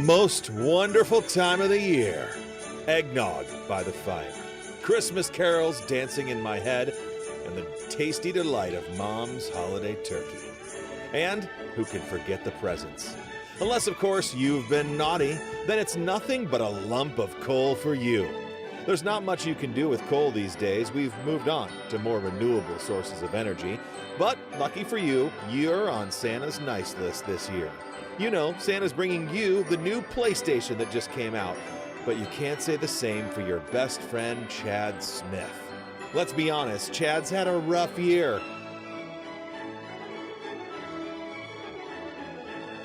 most wonderful time of the year. Eggnog by the fire, Christmas carols dancing in my head, and the tasty delight of Mom's holiday turkey. And who can forget the presents? Unless, of course, you've been naughty, then it's nothing but a lump of coal for you. There's not much you can do with coal these days. We've moved on to more renewable sources of energy. But lucky for you, you're on Santa's nice list this year. You know, Santa's bringing you the new PlayStation that just came out. But you can't say the same for your best friend, Chad Smith. Let's be honest, Chad's had a rough year.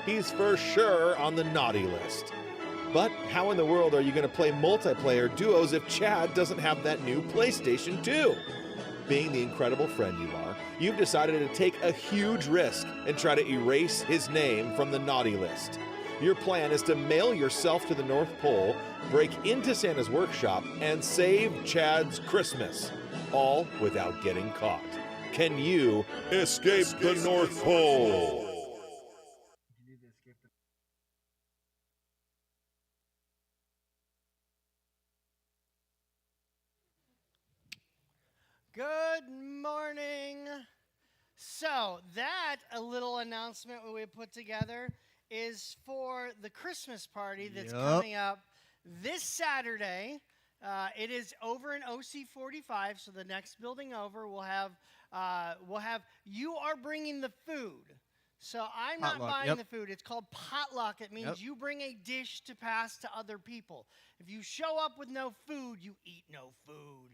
He's for sure on the naughty list. But how in the world are you going to play multiplayer duos if Chad doesn't have that new PlayStation 2? Being the incredible friend you are, you've decided to take a huge risk and try to erase his name from the naughty list. Your plan is to mail yourself to the North Pole, break into Santa's workshop, and save Chad's Christmas, all without getting caught. Can you escape the North Pole? Good morning. So that a little announcement we put together is for the Christmas party that's coming up this Saturday. It is over in OC 45, so the next building over. We'll have you are bringing the food. So I'm not buying the food. It's called potluck. It means you bring a dish to pass to other people. If you show up with no food, you eat no food.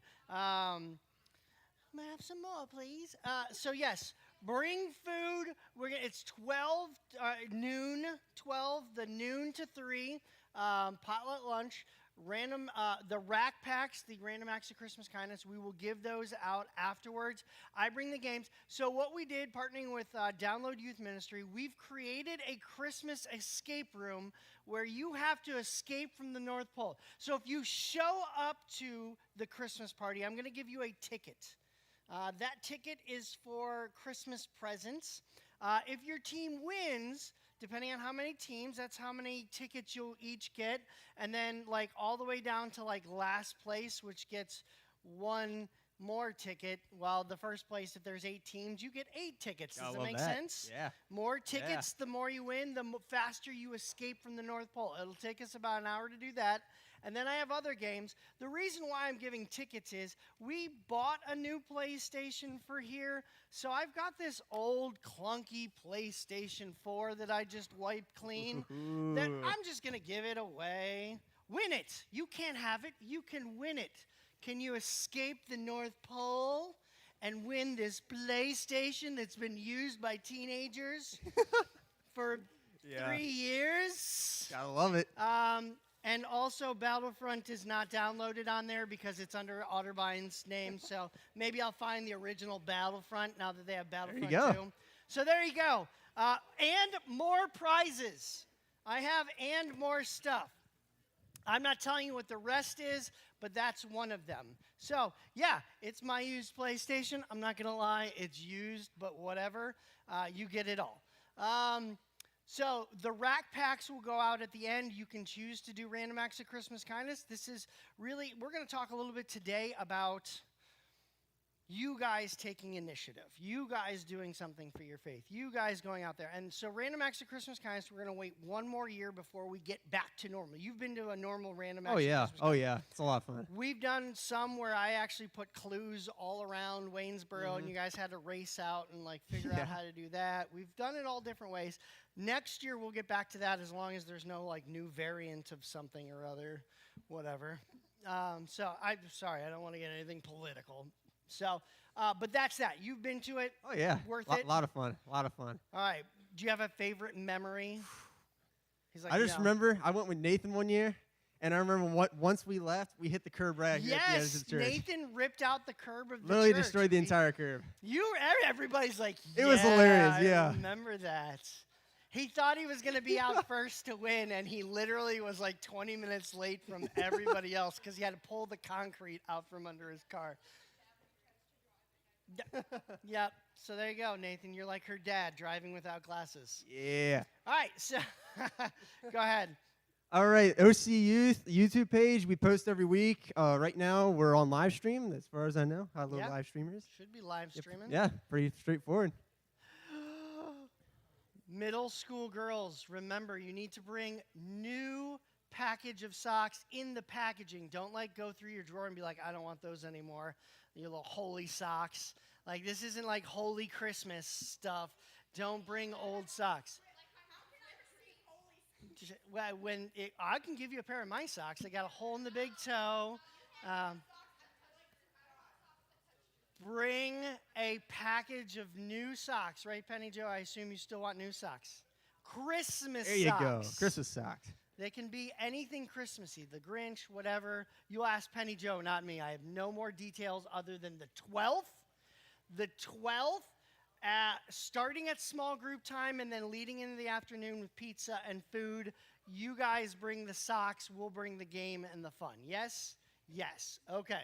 May I have some more, please? So yes, bring food. It's 12 noon, 12 the noon to 3 potluck lunch. Random the rack packs, the random acts of Christmas kindness. We will give those out afterwards. I bring the games. So what we did, partnering with Download Youth Ministry, we've created a Christmas escape room where you have to escape from the North Pole. So if you show up to the Christmas party, I'm going to give you a ticket. That ticket is for Christmas presents. If your team wins, depending on how many teams, that's how many tickets you'll each get. And then like all the way down to like last place, which gets one more ticket. While the first place, if there's 8 teams, you get 8 tickets. Does that make sense? Yeah. More tickets, the more you win, the faster you escape from the North Pole. It'll take us about an hour to do that. And then I have other games. The reason why I'm giving tickets is we bought a new PlayStation for here. So I've got this old clunky PlayStation 4 that I just wiped clean. That I'm just going to give it away. Win it. You can't have it. You can win it. Can you escape the North Pole and win this PlayStation that's been used by teenagers for 3 years? Gotta love it. And also, Battlefront is not downloaded on there because it's under Otterbine's name. So maybe I'll find the original Battlefront now that they have Battlefront 2. So there you go. And more prizes. I have and more stuff. I'm not telling you what the rest is, but that's one of them. So, yeah, it's my used PlayStation. I'm not going to lie. It's used, but whatever. You get it all. So the rack packs will go out at the end. You can choose to do random acts of Christmas kindness. This is really, we're going to talk a little bit today about you guys taking initiative, you guys doing something for your faith, you guys going out there. And so random acts of Christmas kindness, we're going to wait one more year before we get back to normal. You've been to a normal random acts of Christmas kindness. Oh, yeah. It's a lot of fun. We've done some where I actually put clues all around Waynesboro, and you guys had to race out and like figure out how to do that. We've done it all different ways. Next year, we'll get back to that as long as there's no like new variant of something or other, whatever. So I'm sorry, I don't want to get anything political. So, but that's that. You've been to it. Oh, yeah. Worth it? A lot of fun. A lot of fun. All right. Do you have a favorite memory? He's like, I just remember I went with Nathan one year, and I remember once we left, we hit the curb right here at the end of the church. Nathan ripped out the curb of the Literally church. destroyed the entire curb. Everybody's like, it was hilarious, yeah. I remember that. He thought he was going to be out first to win, and he literally was like 20 minutes late from everybody else because he had to pull the concrete out from under his car. Yep. So there you go, Nathan. You're like her dad driving without glasses. Yeah. All right. So go ahead. All right, OcYth YouTube page. We post every week. Right now, we're on live stream, as far as I know. How little live streamers. Should be live streaming. Yeah, pretty straightforward. Middle school girls, remember, you need to bring new package of socks in the packaging. Don't go through your drawer and be like, I don't want those anymore. Your little holy socks. This isn't like holy Christmas stuff. Don't bring old socks. Well, I can give you a pair of my socks. They got a hole in the big toe. Bring a package of new socks, right, Penny Joe? I assume you still want new socks. Christmas socks. There you go, Christmas socks. They can be anything Christmassy, the Grinch, whatever. You ask Penny Joe, not me. I have no more details other than the 12th. The 12th. Starting at small group time and then leading into the afternoon with pizza and food. You guys bring the socks. We'll bring the game and the fun. Yes? Yes. Okay.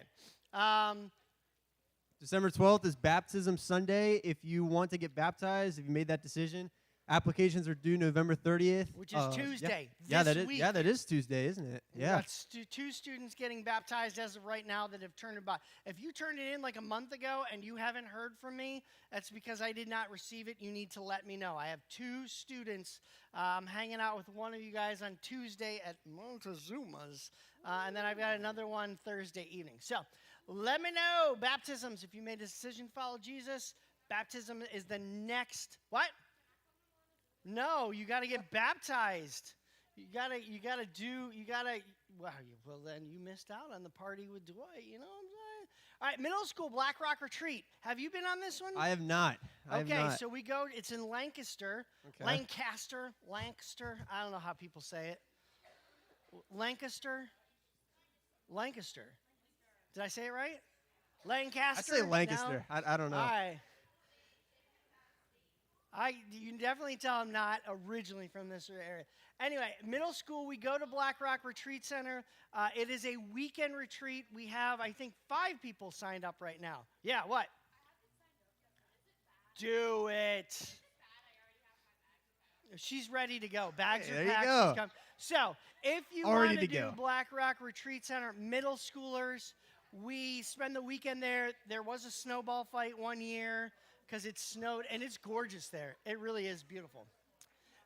December 12th is Baptism Sunday. If you want to get baptized, if you made that decision, applications are due November 30th. Which is Tuesday. Yeah, this week. that is Tuesday, isn't it? Yeah. We've got two students getting baptized as of right now that have turned it by. If you turned it in like a month ago and you haven't heard from me, that's because I did not receive it. You need to let me know. I have 2 students hanging out with one of you guys on Tuesday at Montezuma's. And then I've got another one Thursday evening. So let me know. Baptisms, if you made a decision to follow Jesus, baptism is the next. What? No, you got to get baptized. Well, then you missed out on the party with Dwight, you know what I'm saying? All right, middle school Black Rock Retreat. Have you been on this one? I have not. So we go, it's in Lancaster. Okay. Lancaster. I don't know how people say it. Lancaster. Did I say it right? Lancaster? I say Lancaster. No? I don't know. All right. You can definitely tell I'm not originally from this area. Anyway, middle school, we go to Black Rock Retreat Center. It is a weekend retreat. We have, I think, 5 people signed up right now. Yeah, what? Do it. She's ready to go. Bags are packed. She's come. So, if you want to do Black Rock Retreat Center, middle schoolers, we spend the weekend there. There was a snowball fight one year because it snowed, and it's gorgeous there. It really is beautiful.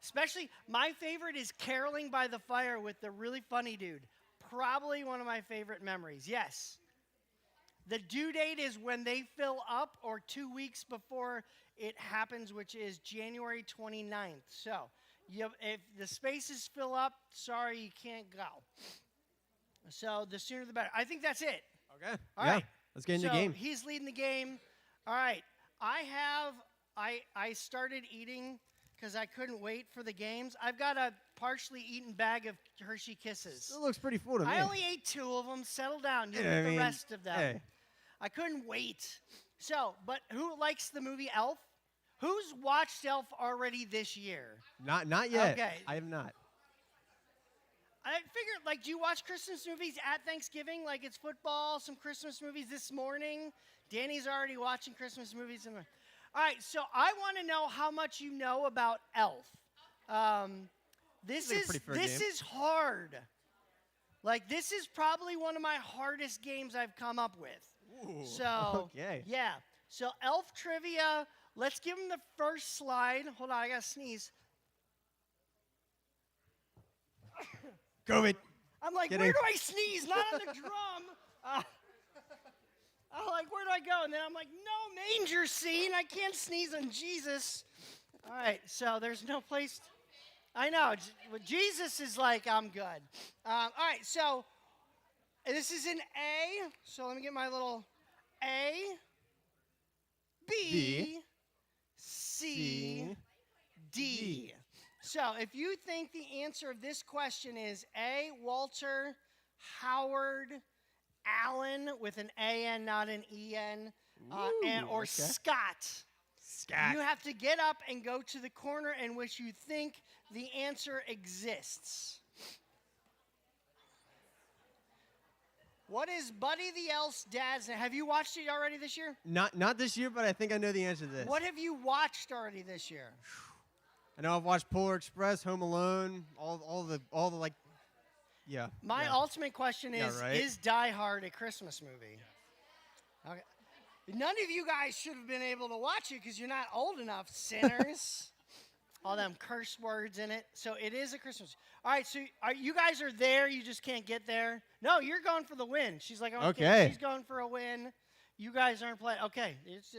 Especially, my favorite is caroling by the fire with the really funny dude. Probably one of my favorite memories. Yes. The due date is when they fill up or 2 weeks before it happens, which is January 29th. So, if the spaces fill up, sorry, you can't go. So, the sooner the better. I think that's it. Okay. All right. Let's get into the game. He's leading the game. All right. I started eating because I couldn't wait for the games. I've got a partially eaten bag of Hershey Kisses. It looks pretty full to me. I only ate 2 of them. Settle down. You get the rest of them. Hey. I couldn't wait. So, but who likes the movie Elf? Who's watched Elf already this year? Not yet. Okay. I have not. I figured, do you watch Christmas movies at Thanksgiving? Like it's football, some Christmas movies this morning. Danny's already watching Christmas movies. All right, so I want to know how much you know about Elf. This is hard. This is probably one of my hardest games I've come up with. Ooh, so, okay. Yeah. So, Elf trivia. Let's give him the first slide. Hold on, I got to sneeze. COVID. I'm like, where do I sneeze? Not on the drum. I'm like, where do I go? And then I'm like, no manger scene. I can't sneeze on Jesus. All right, so there's no place. I know. Jesus is like, I'm good. All right, so this is an A. So let me get my little A, B, C, D. So if you think the answer of this question is A, Walter, Howard, Allen with an A-N, not an E-N, or Scott. You have to get up and go to the corner in which you think the answer exists. What is Buddy the Elf's dad's name? Have you watched it already this year? Not this year, but I think I know the answer to this. What have you watched already this year? I know I've watched Polar Express, Home Alone, all the Yeah. My yeah. ultimate question Yeah, is: right? Is Die Hard a Christmas movie? Okay. None of you guys should have been able to watch it because you're not old enough, sinners. All them curse words in it. So it is a Christmas. All right, so you guys are there. You just can't get there. No, you're going for the win. She's like, Okay. She's going for a win. You guys aren't playing. Okay, it's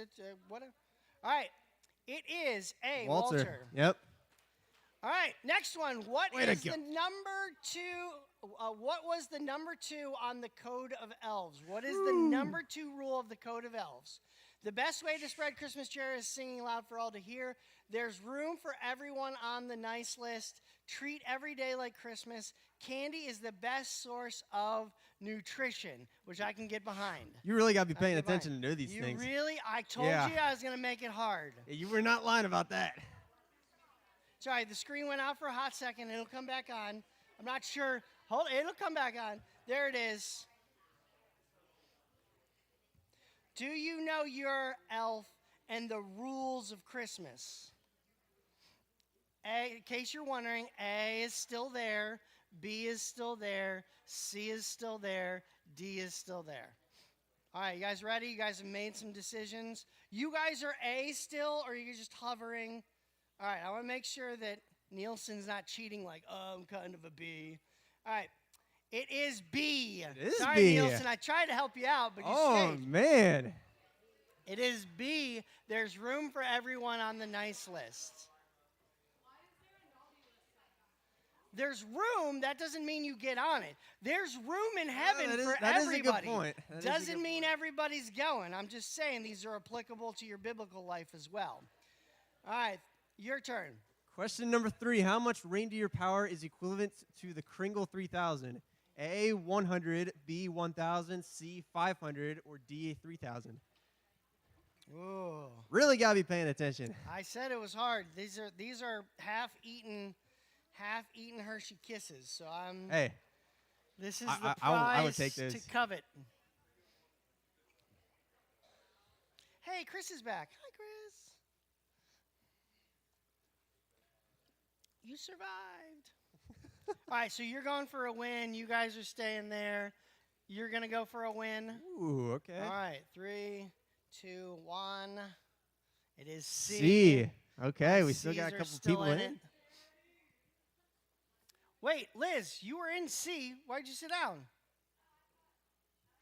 whatever. All right, it is a Walter. Yep. All right, next one. What Way to is go. the number 2? What was the number 2 on the Code of Elves? What is the number 2 rule of the Code of Elves? The best way to spread Christmas cheer is singing loud for all to hear. There's room for everyone on the nice list. Treat every day like Christmas. Candy is the best source of nutrition, which I can get behind. You really got to be paying attention to know these things. You really? I told Yeah. you I was going to make it hard. You were not lying about that. Sorry, the screen went out for a hot second. It'll come back on. I'm not sure. It'll come back on. There it is. Do you know your elf and the rules of Christmas? A, in case you're wondering, A is still there, B is still there, C is still there, D is still there. All right, you guys ready? You guys have made some decisions. You guys are A still, or are you just hovering? All right, I want to make sure that Nielsen's not cheating like, oh, I'm kind of a B. All right, it is B. It is Sorry, B. Nielsen, I tried to help you out, but you stayed. Man. It is B. There's room for everyone on the nice list. There's room. That doesn't mean you get on it. There's room in heaven for that everybody. is a good point. That is a Doesn't good mean point. everybody's going. I'm just saying these are applicable to your biblical life as well. All right, your turn. Question number 3. How much reindeer power is equivalent to the Kringle 3000? A, 100, B, 1,000, C, 500, or D, 3,000? Ooh. Really got to be paying attention. I said it was hard. These are half-eaten Hershey Kisses. So I'm. Hey, This is I- the prize I would take to those. covet. Hey, Chris is back. Hi, Chris. You survived. All right, so you're going for a win. You guys are staying there. You're going to go for a win. Ooh, okay. All right, 3, 2, 1. It is C. C. Okay, My we still C's got a are couple still people in in. it. Wait, Liz, you were in C. Why'd you sit down?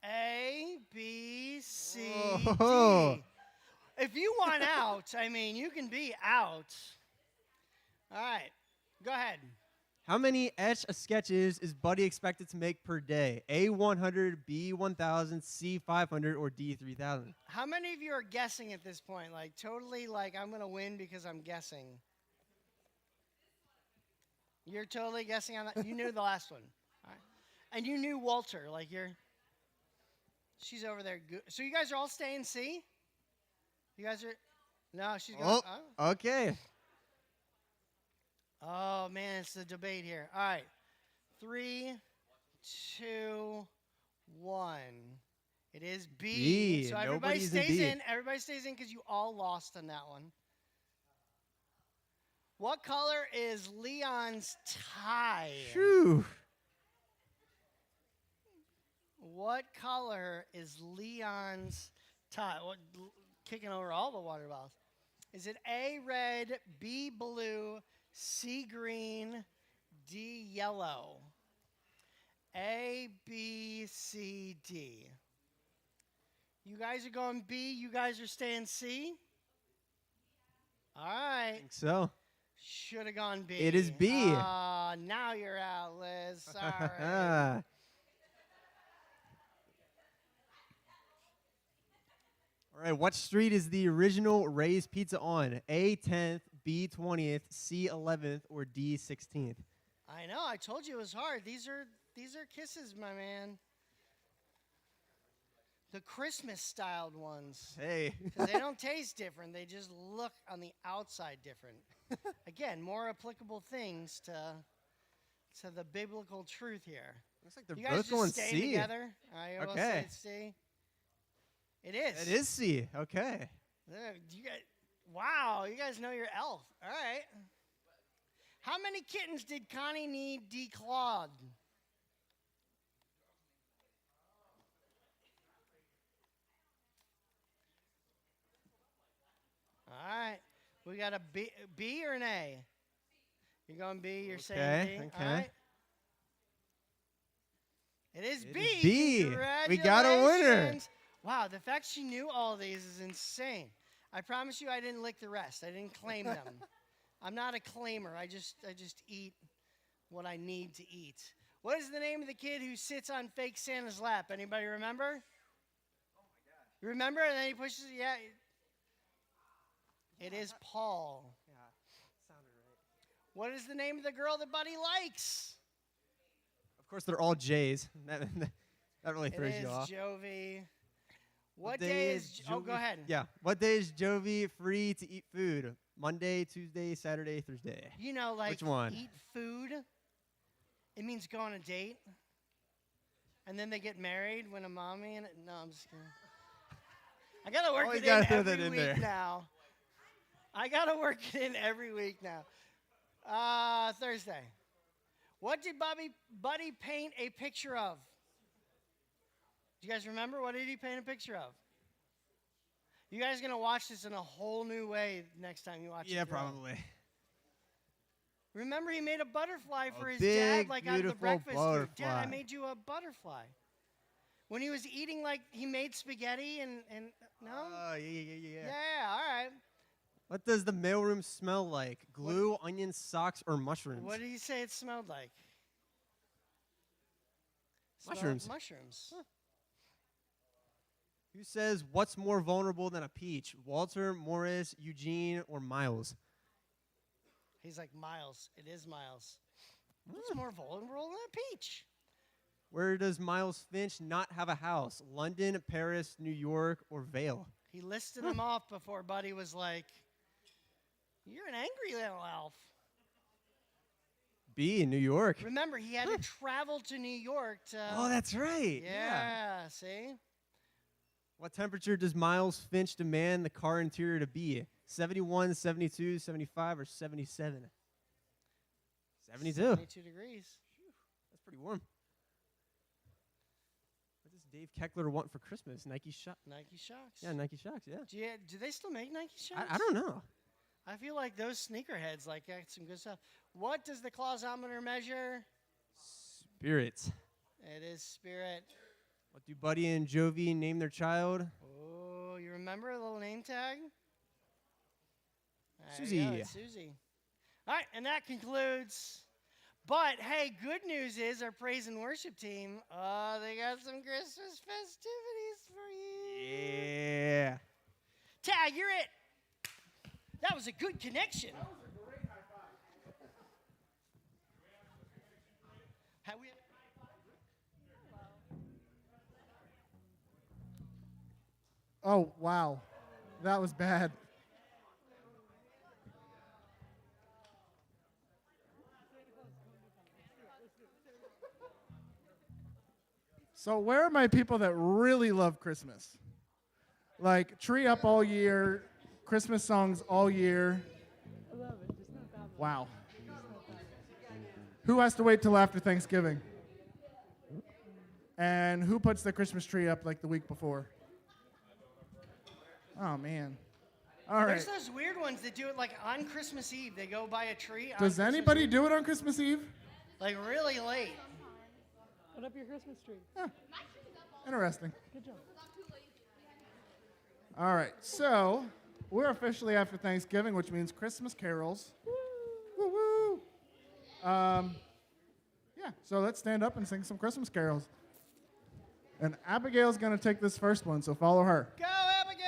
A, B, C, Whoa. D. If you want out, I mean, you can be out. All right, go ahead. How many etch sketches is Buddy expected to make per day? A, 100, B, 1,000, C, 500, or D, 3,000? How many of you are guessing at this point? Like, totally, like, I'm going to win because I'm guessing. You're totally guessing on that? You knew the last one. All right. And you knew Walter. Like, she's over there. So you guys are all staying C? You guys are, no, she's going, Okay. Oh, man, it's the debate here. All right. 3, 2, 1. It is B. B. So everybody Nobody's in stays B. in. Everybody stays in because you all lost on that one. What color is Leon's tie? Phew. What color is Leon's tie? Kicking over all the water bottles. Is it A, red, B, blue, C, green, D, yellow? A, B, C, D. You guys are going B. You guys are staying C? All I right. think so. Should have gone B. It is B. Now you're out, Liz. Sorry. All right, what street is the original Ray's Pizza on? A, 10th, B, 20th, C, 11th, or D, 16th? I know. I told you it was hard. These are kisses, my man. The Christmas-styled ones. Hey. 'Cause they don't taste different. They just look on the outside different. Again, more applicable things to the biblical truth here. Looks like they're You guys both just going stay C. together. All right, we'll say Okay. it's C. It is. It is C. Okay. You guys, wow, you guys know your elf. All right. How many kittens did Connie need declawed? We got a B or an A? You're going B. You're saying B. Okay. All right. It is It B. is B. We got a winner. Congratulations. Wow, the fact she knew all these is insane. I promise you I didn't lick the rest. I didn't claim them. I'm not a claimer. I just eat what I need to eat. What is the name of the kid who sits on fake Santa's lap? Anybody remember? Oh, my God. Remember? And then he pushes, yeah. It is Paul. Yeah, sounded right. What is the name of the girl that Buddy likes? Of course, they're all J's. That really throws you off. It is Jovi. What day is Jovi? Oh, go ahead. Yeah. What day is Jovi free to eat food? Monday, Tuesday, Saturday, Thursday. You know, like, which one? Eat food. It means go on a date. And then they get married when a mommy and no, I'm just kidding. I gotta work it in every week now. I gotta work it in every week now. Thursday. What did Buddy paint a picture of? Do you guys remember? What did he paint a picture of? You guys are gonna watch this in a whole new way next time you watch it. Yeah, probably. Remember, he made a butterfly for his big, dad, like on the beautiful breakfast food. butterfly. Dad, I made you a butterfly. When he was eating, like, he made spaghetti and no? Oh, yeah. Yeah, all right. What does the mailroom smell like? Glue, onions, socks, or mushrooms? What did he say it smelled like? Mushrooms. Mushrooms. Huh. Who says what's more vulnerable than a peach? Walter, Morris, Eugene, or Miles? He's like, Miles. It is Miles. What's more vulnerable than a peach? Where does Miles Finch not have a house? London, Paris, New York, or Vale? He listed them off before Buddy was like, you're an angry little elf. B, New York. Remember, he had to travel to New York to... Oh, that's right. Yeah, see? What temperature does Miles Finch demand the car interior to be? 71, 72, 75, or 77? 72. 72 degrees. That's pretty warm. What does Dave Keckler want for Christmas? Nike Shocks. Nike Shocks. Yeah, Nike Shocks, yeah. Do they still make Nike Shocks? I don't know. I feel like those sneakerheads got some good stuff. What does the clausometer measure? Spirits. It is spirit. What do Buddy and Jovi name their child? Oh, you remember a little name tag? Susie. Yeah, Susie. All right, and that concludes. But, hey, good news is our praise and worship team, they got some Christmas festivities for you. Yeah. Tag, you're it. That was a good connection. That was a great high five. Have we? Oh, wow. That was bad. So where are my people that really love Christmas? Like tree up all year, Christmas songs all year. I love it, just not that much. Wow. Who has to wait till after Thanksgiving? And who puts the Christmas tree up like the week before? Oh, man. All right. There's those weird ones that do it like on Christmas Eve. They go buy a tree. Does anybody do it on Christmas Eve? Like really late. Put up your Christmas tree. Huh. Interesting. Good job. All right. So we're officially after Thanksgiving, which means Christmas carols. Woo woo. Yeah. So let's stand up and sing some Christmas carols. And Abigail's going to take this first one, so follow her. Go, Abigail!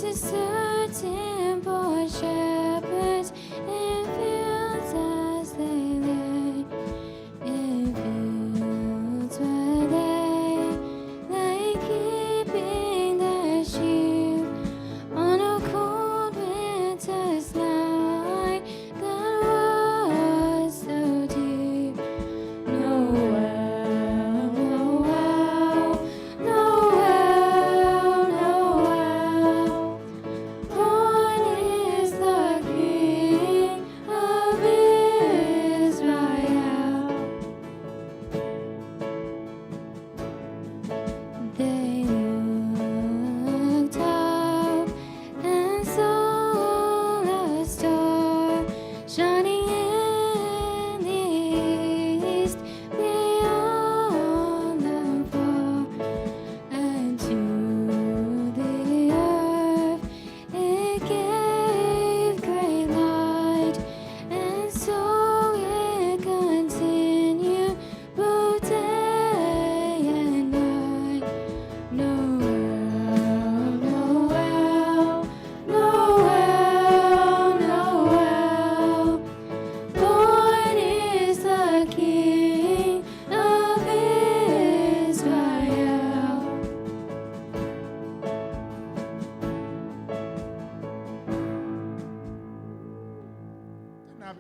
Certain poor shepherds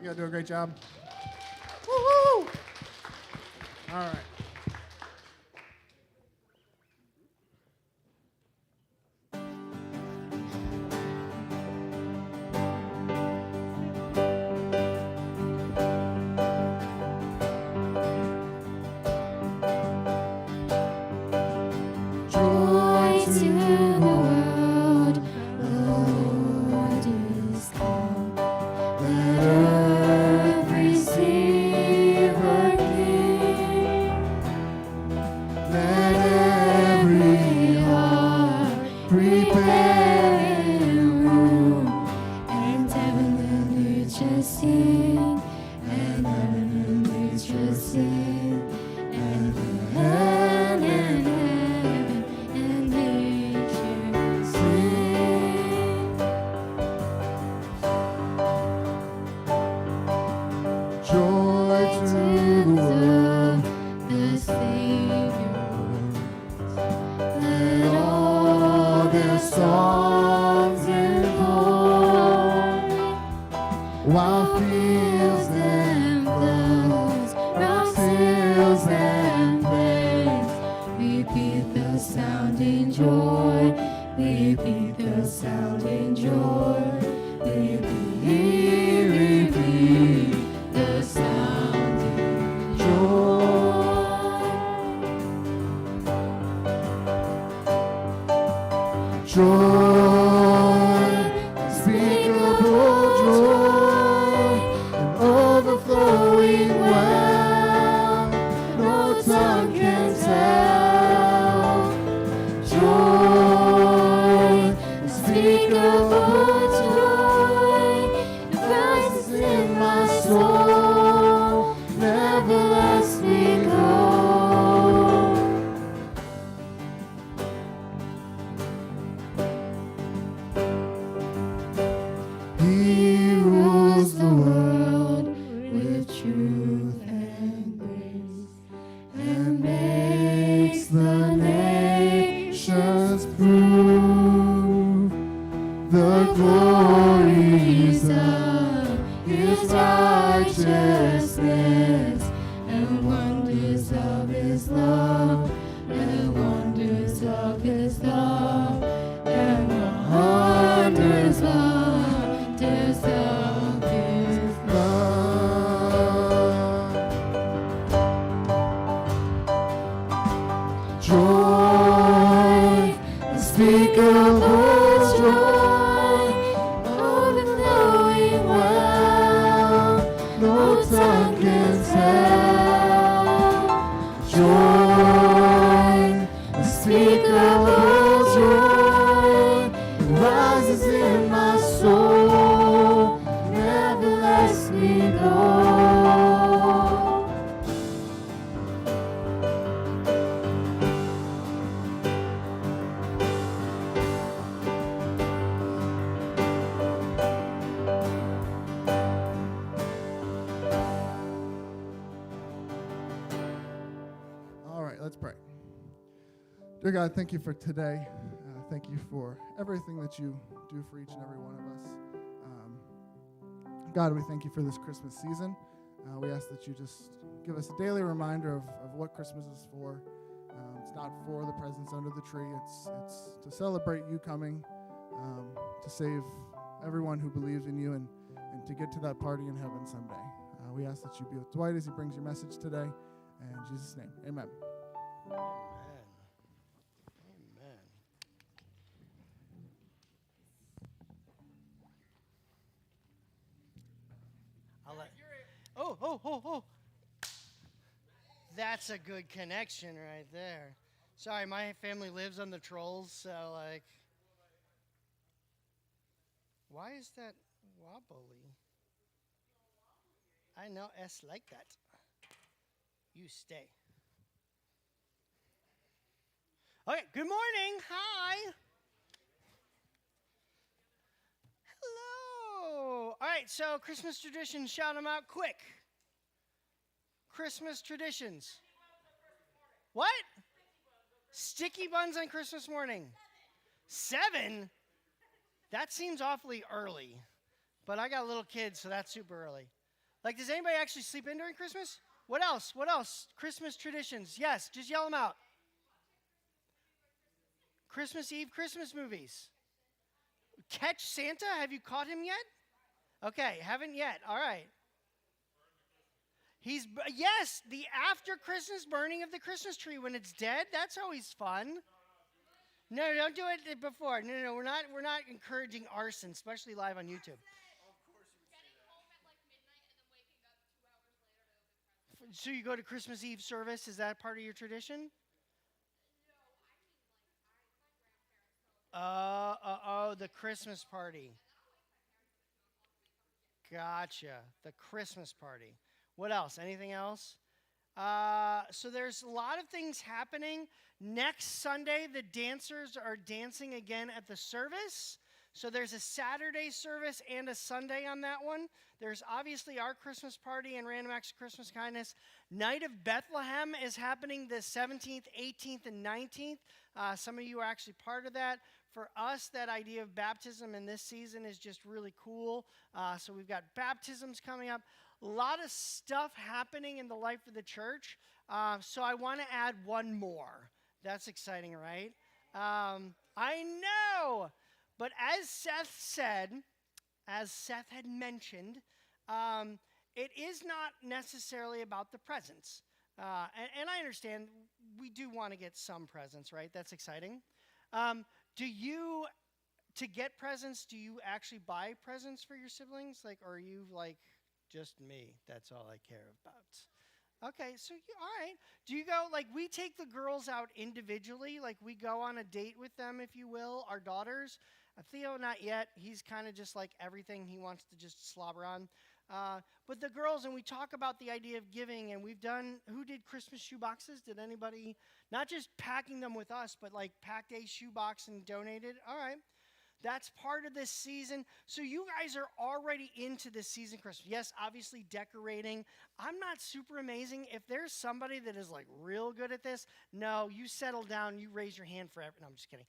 You guys do a great job. Woo-hoo! All right. Joy to the world, the Lord is come. Let earth receive her King. Let every heart prepare him room, and heaven and earth shall sing, and heaven and earth shall sing, and heaven and nature sing. Joy To to the the world. world, the Savior. Let all their songs employ, While fields and floods, rocks, hills and plains, repeat the sounding joy, repeat the sounding joy, repeat the sounding joy. joy, unspeakable joy, and overflowing well, no tongue can tell. Joy, Unspeakable joy, the Christ is in my soul, never lets me go. He rules the world With truth and grace, and makes the nations prove the glories of his righteousness and wonders of his love, and wonders of his love, and wonders of his love. joy, unspeakable joy, Overflowing well, no tongue can tell. Joy, unspeakable joy, rises in my soul, never lets me go. All right, let's pray. Dear God, thank you for today. Thank you for everything that you do for each and every one of us. God, we thank you for this Christmas season. We ask that you just give us a daily reminder of what Christmas is for. It's not for the presents under the tree. It's to celebrate you coming, to save everyone who believes in you, and to get to that party in heaven someday. We ask that you be with Dwight as he brings your message today. In Jesus' name, amen. Amen. Amen. I'll let. Oh. That's a good connection right there. Sorry, my family lives on the Trolls, so like. Why is that wobbly? I know S like that. You stay. Okay, good morning. Hi. Hello. All right, so Christmas traditions, shout them out quick. Christmas traditions. What? Sticky buns on Christmas morning. 7? That seems awfully early. But I got little kids, so that's super early. Like, does anybody actually sleep in during Christmas? What else? What else? Christmas traditions. Yes, just yell them out. Christmas Eve, Christmas movies. Catch Santa? Have you caught him yet? Okay, haven't yet. All right. Yes, the after Christmas burning of the Christmas tree when it's dead. That's always fun. No, don't do it before. No, we're not encouraging arson, especially live on YouTube. So you go to Christmas Eve service? Is that part of your tradition? The Christmas party. Gotcha. The Christmas party. What else? Anything else? So there's a lot of things happening. Next Sunday, the dancers are dancing again at the service. So there's a Saturday service and a Sunday on that one. There's obviously our Christmas party and Random Acts of Christmas Kindness. Night of Bethlehem is happening the 17th, 18th, and 19th. Some of you are actually part of that. For us, that idea of baptism in this season is just really cool. So we've got baptisms coming up. A lot of stuff happening in the life of the church. So I want to add one more. That's exciting, right? I know. But as Seth had mentioned, it is not necessarily about the presents. And I understand we do want to get some presents, right? That's exciting. To get presents, do you actually buy presents for your siblings? Like, or are you like, just me? That's all I care about. Okay, so all right. Do you go, like, we take the girls out individually, like we go on a date with them, if you will, our daughters. Theo, not yet. He's kind of just like everything he wants to just slobber on. But the girls, and we talk about the idea of giving, and who did Christmas shoe boxes? Did anybody, not just packing them with us, but like packed a shoe box and donated? All right. That's part of this season. So you guys are already into this season, Christmas. Yes, obviously decorating. I'm not super amazing. If there's somebody that is like real good at this, no, you settle down. You raise your hand for every. No, I'm just kidding.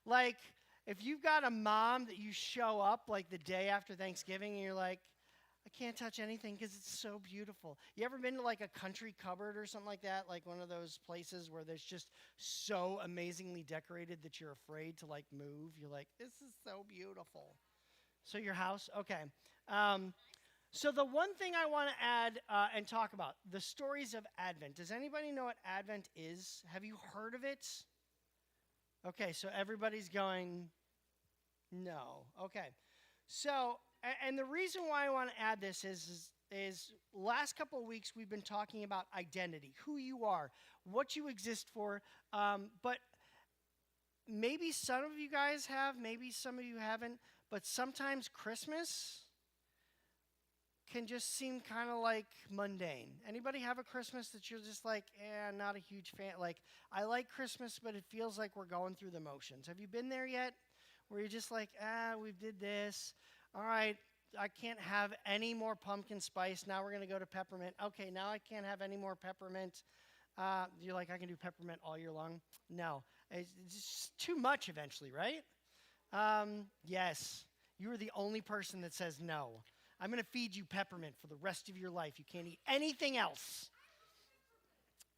Like, if you've got a mom that you show up like the day after Thanksgiving and you're like, I can't touch anything because it's so beautiful. You ever been to like a country cupboard or something like that? Like one of those places where there's just so amazingly decorated that you're afraid to like move. You're like, this is so beautiful. So your house? Okay. So the one thing I want to add and talk about, the stories of Advent. Does anybody know what Advent is? Have you heard of it? Okay, so everybody's going, no. Okay. So, and the reason why I want to add this is last couple of weeks we've been talking about identity, who you are, what you exist for. But maybe some of you guys have, maybe some of you haven't, but sometimes Christmas can just seem kind of like mundane. Anybody have a Christmas that you're just like, not a huge fan? Like, I like Christmas, but it feels like we're going through the motions. Have you been there yet? Where you're just like, we did this. All right, I can't have any more pumpkin spice. Now we're going to go to peppermint. Okay, now I can't have any more peppermint. You're like, I can do peppermint all year long. No, it's just too much eventually, right? Yes, you are the only person that says no. I'm going to feed you peppermint for the rest of your life. You can't eat anything else.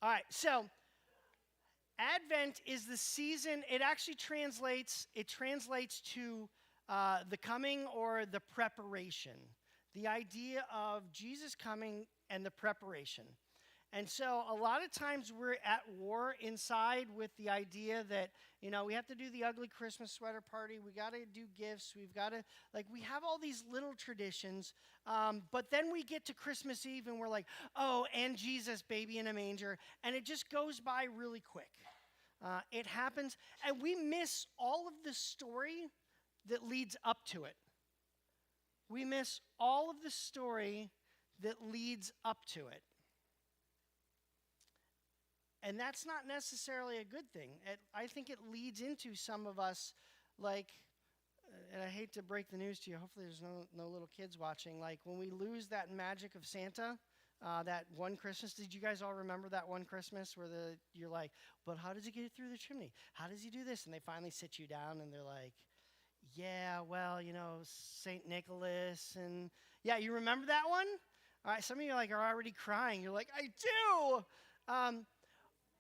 All right, so Advent is the season. It actually translates to the coming or the preparation. The idea of Jesus coming and the preparation. And so a lot of times we're at war inside with the idea that, we have to do the ugly Christmas sweater party. We got to do gifts. We've got to, we have all these little traditions. But then we get to Christmas Eve and we're like, oh, and Jesus, baby in a manger. And it just goes by really quick. It happens. And we miss all of the story that leads up to it. We miss all of the story that leads up to it. And that's not necessarily a good thing. I think it leads into some of us, and I hate to break the news to you, hopefully there's no little kids watching, when we lose that magic of Santa, that one Christmas, did you guys all remember that one Christmas where you're like, but how does he get it through the chimney? How does he do this? And they finally sit you down and they're like, Yeah, well, St. Nicholas and yeah, you remember that one? All right, some of you are already crying. You're like, I do.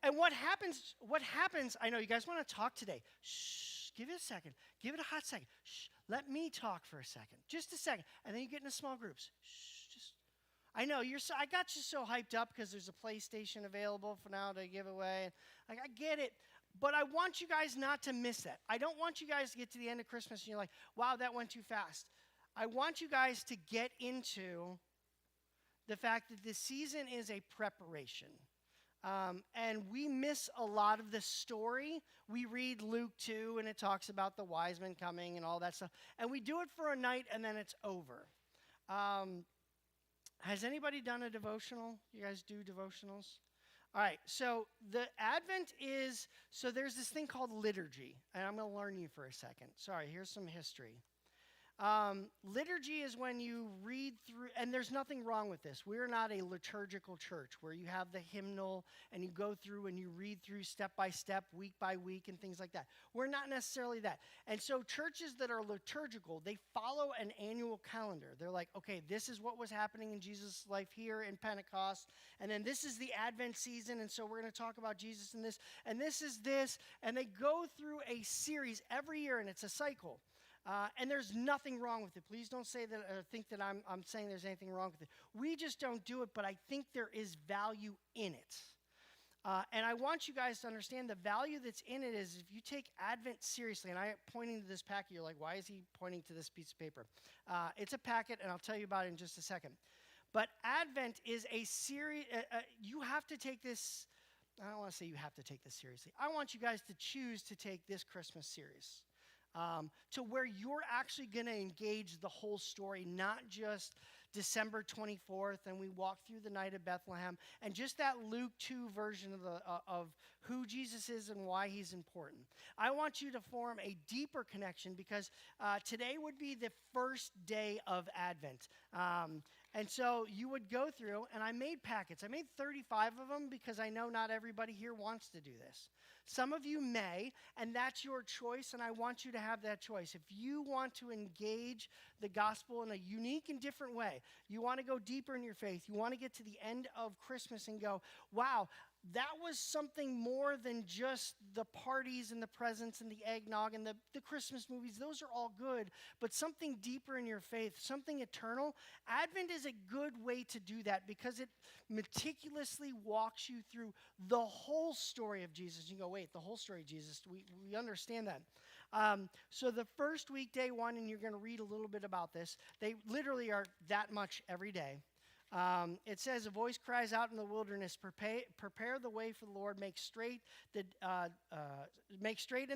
And what happens, I know you guys want to talk today. Shh, give it a second. Give it a hot second. Shh, let me talk for a second. Just a second. And then you get into small groups. Shh, I know, I got you so hyped up because there's a PlayStation available for now to give away. I get it. But I want you guys not to miss that. I don't want you guys to get to the end of Christmas and you're like, wow, that went too fast. I want you guys to get into the fact that this season is a preparation. And we miss a lot of the story. We read Luke 2, and it talks about the wise men coming and all that stuff. And we do it for a night, and then it's over. Has anybody done a devotional? You guys do devotionals? All right, so the Advent is, so there's this thing called liturgy, and I'm going to learn you for a second. Sorry, here's some history. Liturgy is when you read through, and there's nothing wrong with this. We're not a liturgical church where you have the hymnal and you go through and you read through step by step, week by week, and things like that. We're not necessarily that. And so churches that are liturgical, they follow an annual calendar. They're like, okay, this is what was happening in Jesus' life here in Pentecost, and then this is the Advent season, and so we're going to talk about Jesus in this, and this is this, and they go through a series every year, and it's a cycle. And there's nothing wrong with it. Please don't say that or think that I'm saying there's anything wrong with it. We just don't do it, but I think there is value in it. And I want you guys to understand the value that's in it is if you take Advent seriously, and I'm pointing to this packet, you're like, why is he pointing to this piece of paper? It's a packet, and I'll tell you about it in just a second. But Advent is a series, you have to take this, I don't want to say you have to take this seriously. I want you guys to choose to take this Christmas series. To where you're actually going to engage the whole story, not just December 24th, and we walk through the night of Bethlehem, and just that Luke 2 version of who Jesus is and why he's important. I want you to form a deeper connection because today would be the first day of Advent. And so you would go through, and I made packets. I made 35 of them because I know not everybody here wants to do this. Some of you may, and that's your choice, and I want you to have that choice. If you want to engage the gospel in a unique and different way, you want to go deeper in your faith, you want to get to the end of Christmas and go, wow, that was something more than just the parties and the presents and the eggnog and the Christmas movies. Those are all good, but something deeper in your faith, something eternal. Advent is a good way to do that because it meticulously walks you through the whole story of Jesus. You go, wait, the whole story of Jesus, we understand that. So the first week, day one, and you're going to read a little bit about this, they literally are that much every day. It says, a voice cries out in the wilderness, prepare the way for the Lord, make straight in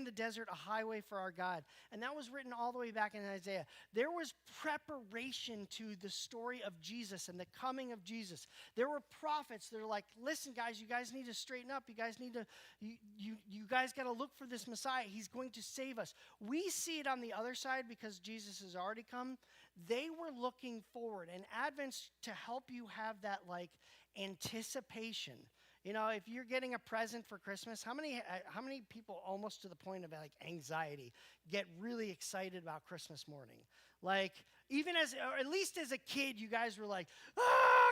the desert a highway for our God. And that was written all the way back in Isaiah. There was preparation to the story of Jesus and the coming of Jesus. There were prophets that are like, listen, guys, you guys need to straighten up. You guys need to, you guys got to look for this Messiah. He's going to save us. We see it on the other side because Jesus has already come. They were looking forward, and Advent's to help you have that anticipation. You know, if you're getting a present for Christmas, how many people, almost to the point of anxiety, get really excited about Christmas morning? Even or at least as a kid, you guys were like,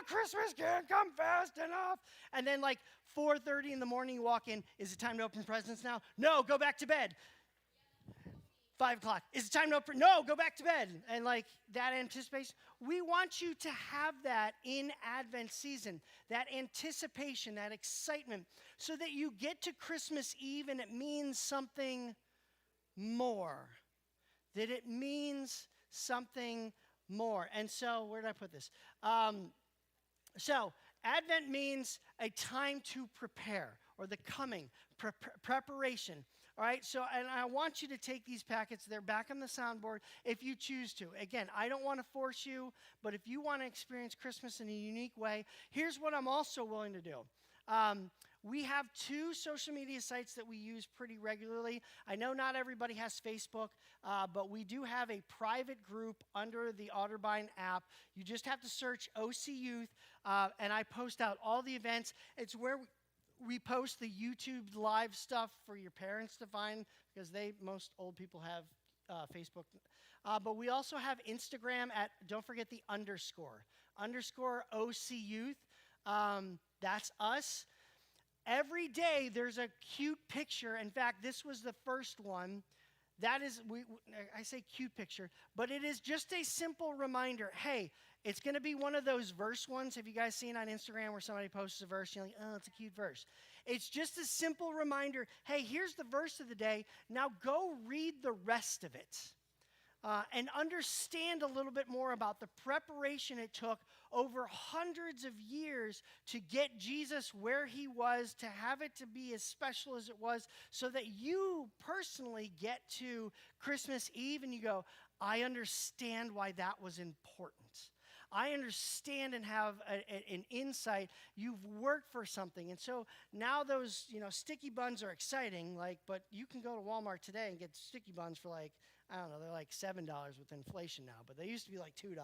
Christmas can't come fast enough. And then 4:30 in the morning, you walk in, is it time to open presents now? No, go back to bed. 5 o'clock. Is it time to open? No, go back to bed. And that anticipation. We want you to have that in Advent season, that anticipation, that excitement, so that you get to Christmas Eve and it means something more. That it means something more. And so, where did I put this? So, Advent means a time to prepare, or the coming, preparation. All right, so, and I want you to take these packets. They're back on the soundboard if you choose to. Again, I don't want to force you, but if you want to experience Christmas in a unique way, here's what I'm also willing to do. We have 2 social media sites that we use pretty regularly. I know not everybody has Facebook, but we do have a private group under the Otterbein app. You just have to search OcYth, and I post out all the events. It's where we post the YouTube live stuff for your parents to find because most old people have Facebook. But we also have Instagram at, don't forget the underscore OcYth. That's us. Every day there's a cute picture. In fact, this was the first one. That is, I say cute picture, but it is just a simple reminder. Hey, it's going to be one of those verse ones. Have you guys seen on Instagram where somebody posts a verse? You're like, oh, it's a cute verse. It's just a simple reminder. Hey, here's the verse of the day. Now go read the rest of it. And understand a little bit more about the preparation it took over hundreds of years to get Jesus where he was, to have it to be as special as it was, so that you personally get to Christmas Eve and you go, I understand why that was important. I understand and have an insight. You've worked for something. And so now those, sticky buns are exciting, but you can go to Walmart today and get sticky buns for I don't know, they're like $7 with inflation now, but they used to be like $2.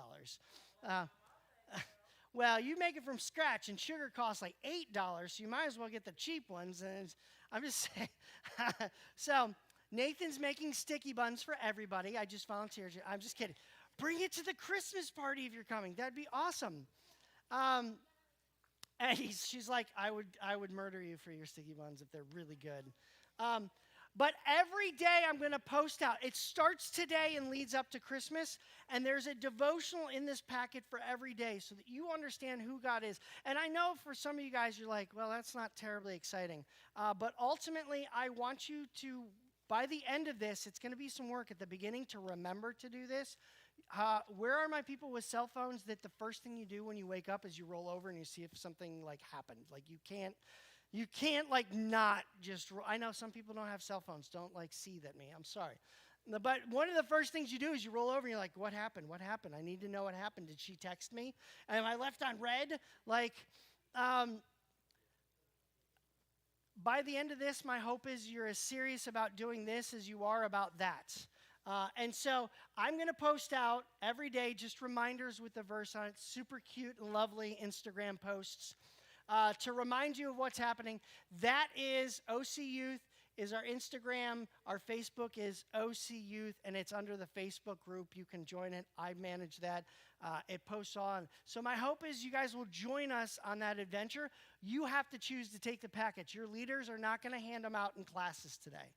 Well, you make it from scratch, and sugar costs like $8, so you might as well get the cheap ones. And I'm just saying. So Nathan's making sticky buns for everybody. I just volunteered you. I'm just kidding. Bring it to the Christmas party if you're coming. That'd be awesome. And she's like, I would murder you for your sticky buns if they're really good. But every day I'm going to post out. It starts today and leads up to Christmas. And there's a devotional in this packet for every day so that you understand who God is. And I know for some of you guys, you're like, well, that's not terribly exciting. But ultimately, I want you to, by the end of this, it's going to be some work at the beginning to remember to do this. Where are my people with cell phones that the first thing you do when you wake up is you roll over and you see if something happened? You can't not just, I know some people don't have cell phones. Don't see that me. I'm sorry. But one of the first things you do is you roll over and you're like, what happened? What happened? I need to know what happened. Did she text me? Am I left on red? By the end of this, my hope is you're as serious about doing this as you are about that. And so I'm going to post out every day just reminders with the verse on it, super cute and lovely Instagram posts. To remind you of what's happening. That is OcYth is our Instagram. Our Facebook is OcYth, and it's under the Facebook group. You can join it. I manage that. It posts on. So my hope is you guys will join us on that adventure. You have to choose to take the packets. Your leaders are not going to hand them out in classes today.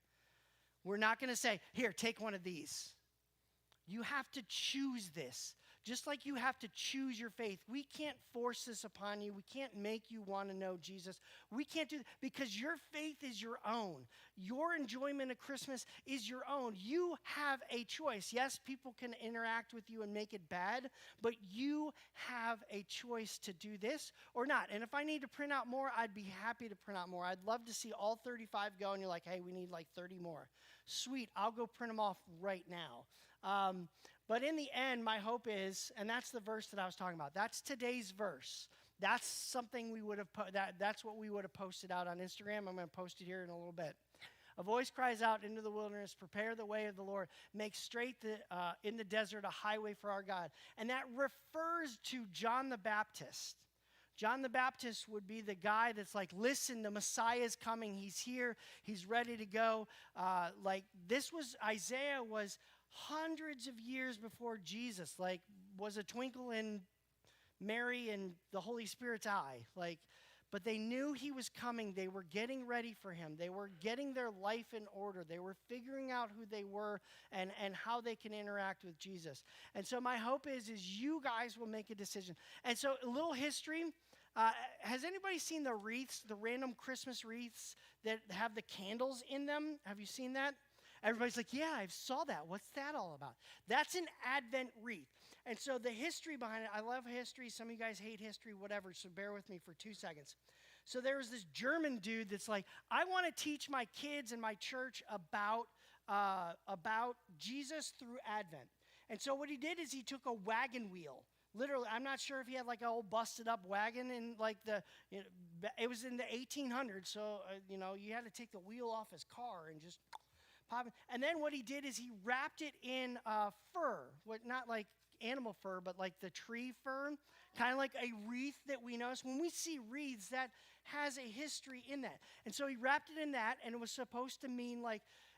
We're not going to say, here, take one of these. You have to choose this. Just like you have to choose your faith. We can't force this upon you. We can't make you want to know Jesus. We can't do that because your faith is your own. Your enjoyment of Christmas is your own. You have a choice. Yes, people can interact with you and make it bad, but you have a choice to do this or not. And if I need to print out more, I'd be happy to print out more. I'd love to see all 35 go, and you're like, hey, we need 30 more. Sweet, I'll go print them off right now. But in the end, my hope is, and that's the verse that I was talking about. That's today's verse. That's something we would have that's what we would have posted out on Instagram. I'm going to post it here in a little bit. A voice cries out into the wilderness, prepare the way of the Lord. Make straight in the desert a highway for our God. And that refers to John the Baptist. John the Baptist would be the guy that's like, listen, the Messiah is coming. He's here. He's ready to go. Isaiah was hundreds of years before Jesus, was a twinkle in Mary and the Holy Spirit's eye. But they knew he was coming. They were getting ready for him. They were getting their life in order. They were figuring out who they were and how they can interact with Jesus. And so my hope is you guys will make a decision. And so a little history. Has anybody seen the wreaths, the random Christmas wreaths that have the candles in them? Have you seen that? Everybody's like, yeah, I saw that. What's that all about? That's an Advent wreath. And so the history behind it, I love history. Some of you guys hate history, whatever, so bear with me for 2 seconds. So there was this German dude that's like, I want to teach my kids in my church about Jesus through Advent. And so what he did is he took a wagon wheel. Literally, I'm not sure if he had an old busted up wagon in it was in the 1800s. So, you had to take the wheel off his car and just pop it. And then what he did is he wrapped it in fur, not like animal fur, but like the tree fur, kind of like a wreath that we notice. When we see wreaths, that has a history in that. And so he wrapped it in that, and it was supposed to mean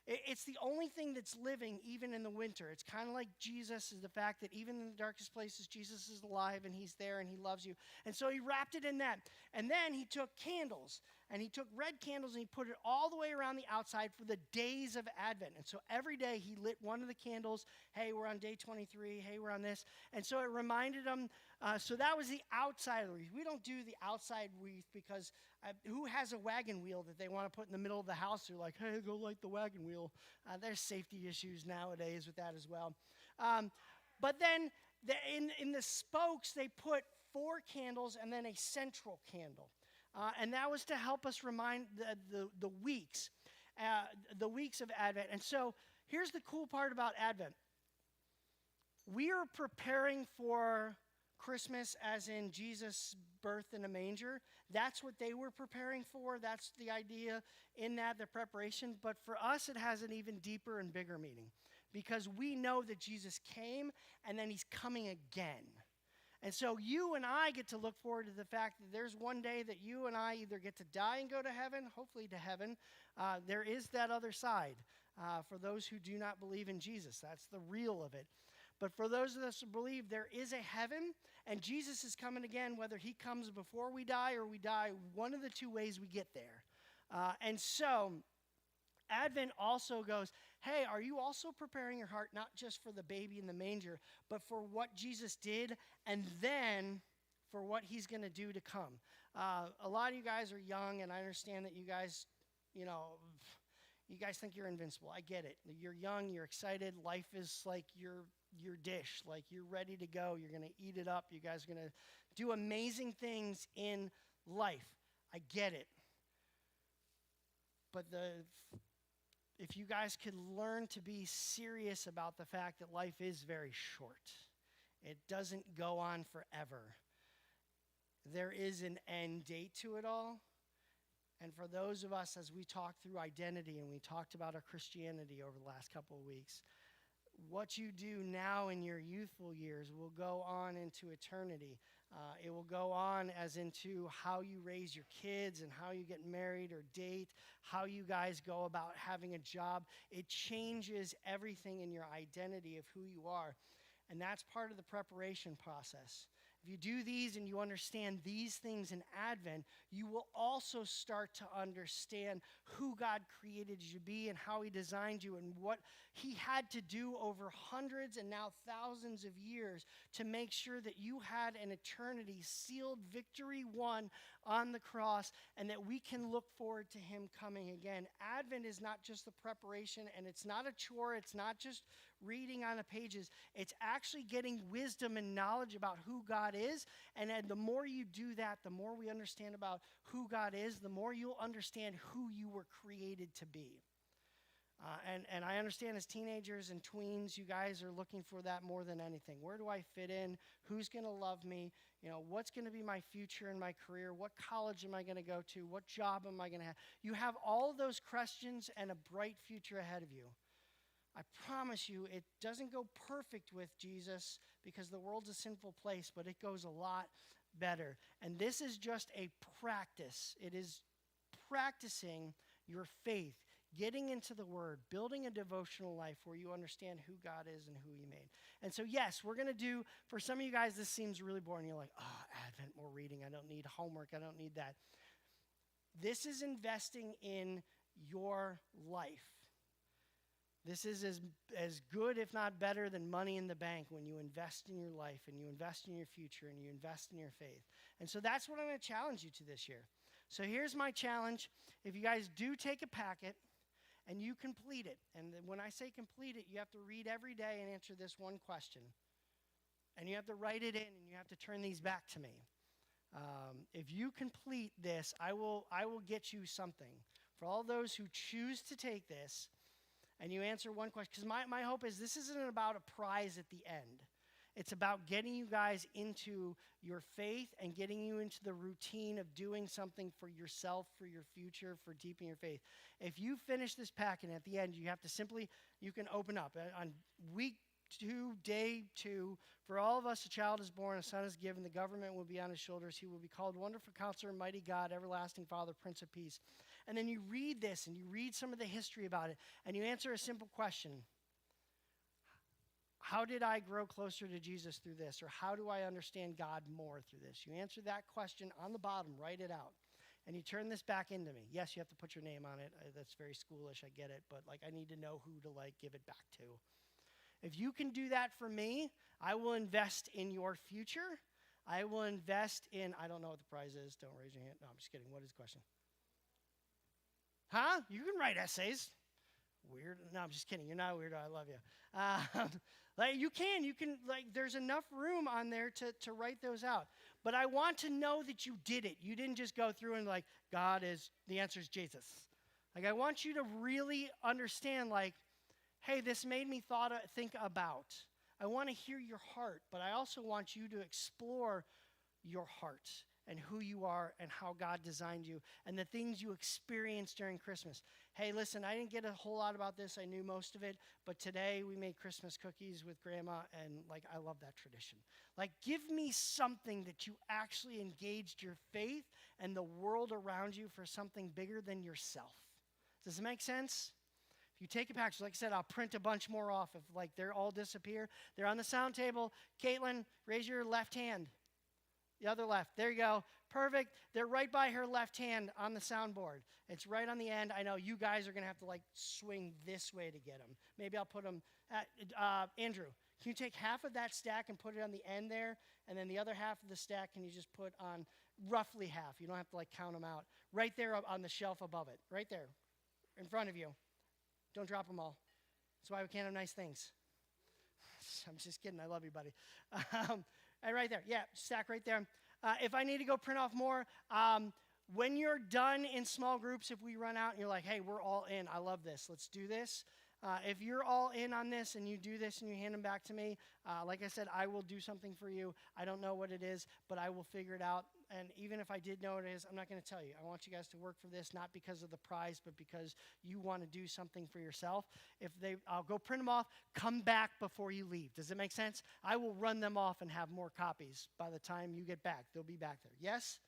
It's the only thing that's living even in the winter. It's kind of like Jesus, is the fact that even in the darkest places, Jesus is alive and he's there and he loves you. And so he wrapped it in that. And then he took candles, and he took red candles and he put it all the way around the outside for the days of Advent. And so every day he lit one of the candles. Hey, we're on day 23. Hey, we're on this. And so it reminded them. So that was the outside of the wreath. We don't do the outside wreath because who has a wagon wheel that they want to put in the middle of the house? They're like, hey, go light the wagon wheel. There's safety issues nowadays with that as well. But then in the spokes, they put 4 candles and then a central candle. And that was to help us remind the weeks of Advent. And so here's the cool part about Advent. We are preparing for Christmas as in Jesus' birth in a manger. That's what they were preparing for. That's the idea in that, the preparation. But for us, it has an even deeper and bigger meaning because we know that Jesus came and then he's coming again. And so you and I get to look forward to the fact that there's one day that you and I either get to die and go to heaven, hopefully to heaven. There is that other side for those who do not believe in Jesus. That's the real of it. But for those of us who believe, there is a heaven, and Jesus is coming again, whether he comes before we die or we die, one of the 2 ways we get there. And so Advent also goes, hey, are you also preparing your heart not just for the baby in the manger, but for what Jesus did and then for what he's going to do to come? A lot of you guys are young, and I understand that you guys, you guys think you're invincible. I get it. You're young, you're excited. Life is like your dish, like you're ready to go. You're going to eat it up. You guys are going to do amazing things in life. I get it. But if you guys could learn to be serious about the fact that life is very short, it doesn't go on forever. There is an end date to it all. And for those of us, as we talk through identity and we talked about our Christianity over the last couple of weeks, what you do now in your youthful years will go on into eternity. It will go on as into how you raise your kids and how you get married or date, how you guys go about having a job. It changes everything in your identity of who you are. And that's part of the preparation process. If you do these and you understand these things in Advent, you will also start to understand who God created you to be and how he designed you and what he had to do over hundreds and now thousands of years to make sure that you had an eternity sealed, victory won on the cross, and that we can look forward to him coming again. Advent is not just the preparation, and it's not a chore. It's not just reading on the pages. It's actually getting wisdom and knowledge about who God is. And the more you do that, the more we understand about who God is, the more you'll understand who you were created to be. And I understand as teenagers and tweens, you guys are looking for that more than anything. Where do I fit in? Who's going to love me? What's going to be my future in my career? What college am I going to go to? What job am I going to have? You have all of those questions and a bright future ahead of you. I promise you, it doesn't go perfect with Jesus because the world's a sinful place, but it goes a lot better. And this is just a practice. It is practicing your faith, getting into the Word, building a devotional life where you understand who God is and who he made. And so, yes, we're going to do, for some of you guys, this seems really boring. You're like, Advent, more reading. I don't need homework. I don't need that. This is investing in your life. This is as good, if not better, than money in the bank when you invest in your life and you invest in your future and you invest in your faith. And so that's what I'm going to challenge you to this year. So here's my challenge. If you guys do take a packet and you complete it, and when I say complete it, you have to read every day and answer this one question. And you have to write it in and you have to turn these back to me. If you complete this, I will get you something. For all those who choose to take this, and you answer one question, because my hope is this isn't about a prize at the end. It's about getting you guys into your faith and getting you into the routine of doing something for yourself, for your future, for deepening your faith. If you finish this packet, at the end, you have to you can open up. On week 2, day 2, for all of us a child is born, a son is given, the government will be on his shoulders. He will be called Wonderful Counselor, Mighty God, Everlasting Father, Prince of Peace. and then you read this and you read some of the history about it, and you answer a simple question. How did I grow closer to Jesus through this? Or how do I understand God more through this? You answer that question on the bottom, write it out. And you turn this back into me. Yes, you have to put your name on it. That's very schoolish, I get it. But I need to know who to give it back to. If you can do that for me, I will invest in your future. I will invest in, I don't know what the prize is. Don't raise your hand. No, I'm just kidding. What is the question? Huh? You can write essays. Weird. No, I'm just kidding. You're not a weirdo. I love you. You can, there's enough room on there to write those out. But I want to know that you did it. You didn't just go through and the answer is Jesus. I want you to really understand, hey, this made me think about. I want to hear your heart, but I also want you to explore your heart and who you are and how God designed you and the things you experienced during Christmas. Hey, listen, I didn't get a whole lot about this. I knew most of it, but today we made Christmas cookies with Grandma, and I love that tradition. Give me something that you actually engaged your faith and the world around you for something bigger than yourself. Does it make sense? If you take a package, like I said, I'll print a bunch more off if they're all disappear. They're on the sound table. Caitlin, raise your left hand. The other left. There you go. Perfect. They're right by her left hand on the soundboard. It's right on the end. I know you guys are going to have to swing this way to get them. Maybe I'll put them at, Andrew, can you take half of that stack and put it on the end there? And then the other half of the stack, can you just put on roughly half? You don't have to count them out. Right there on the shelf above it. Right there. In front of you. Don't drop them all. That's why we can't have nice things. I'm just kidding. I love you, buddy. And right there. Yeah, stack right there. If I need to go print off more, when you're done in small groups, if we run out and you're like, hey, we're all in. I love this. Let's do this. If you're all in on this and you do this and you hand them back to me, like I said, I will do something for you. I don't know what it is, but I will figure it out. And even if I did know what it is, I'm not going to tell you. I want you guys to work for this, not because of the prize, but because you want to do something for yourself. I'll go print them off. Come back before you leave. Does it make sense? I will run them off and have more copies by the time you get back. They'll be back there. Yes?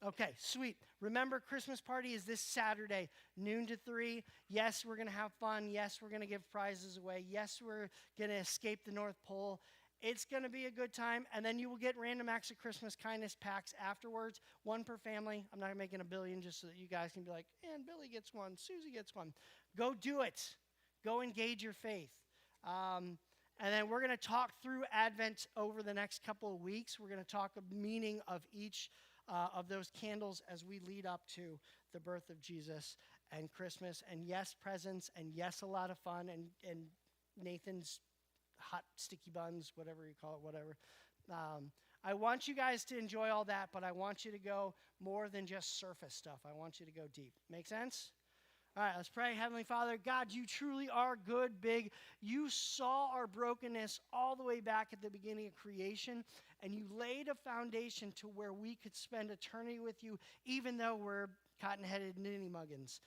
Okay, sweet. Remember, Christmas party is this Saturday, noon to 3. Yes, we're going to have fun. Yes, we're going to give prizes away. Yes, we're going to escape the North Pole. It's going to be a good time. And then you will get random acts of Christmas kindness packs afterwards, one per family. I'm not making a billion just so that you guys can be like, and Billy gets one, Susie gets one. Go do it. Go engage your faith. And then we're going to talk through Advent over the next couple of weeks. We're going to talk the meaning of each of those candles as we lead up to the birth of Jesus and Christmas. And yes, presents, and yes, a lot of fun, and Nathan's hot sticky buns, whatever you call it, whatever. I want you guys to enjoy all that, but I want you to go more than just surface stuff. I want you to go deep. Make sense? All right, let's pray. Heavenly Father, God, you truly are good, big. You saw our brokenness all the way back at the beginning of creation, and you laid a foundation to where we could spend eternity with you, even though we're cotton-headed ninny-muggins.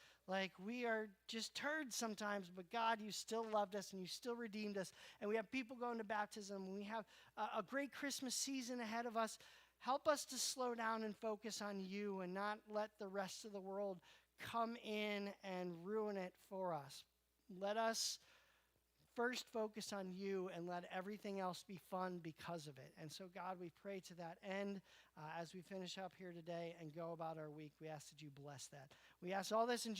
We are just turds sometimes, but God, you still loved us, and you still redeemed us, and we have people going to baptism, and we have a great Christmas season ahead of us. Help us to slow down and focus on you and not let the rest of the world come in and ruin it for us. Let us first focus on you and let everything else be fun because of it. And so, God, we pray to that end as we finish up here today and go about our week. We ask that you bless that. We ask all this in Jesus'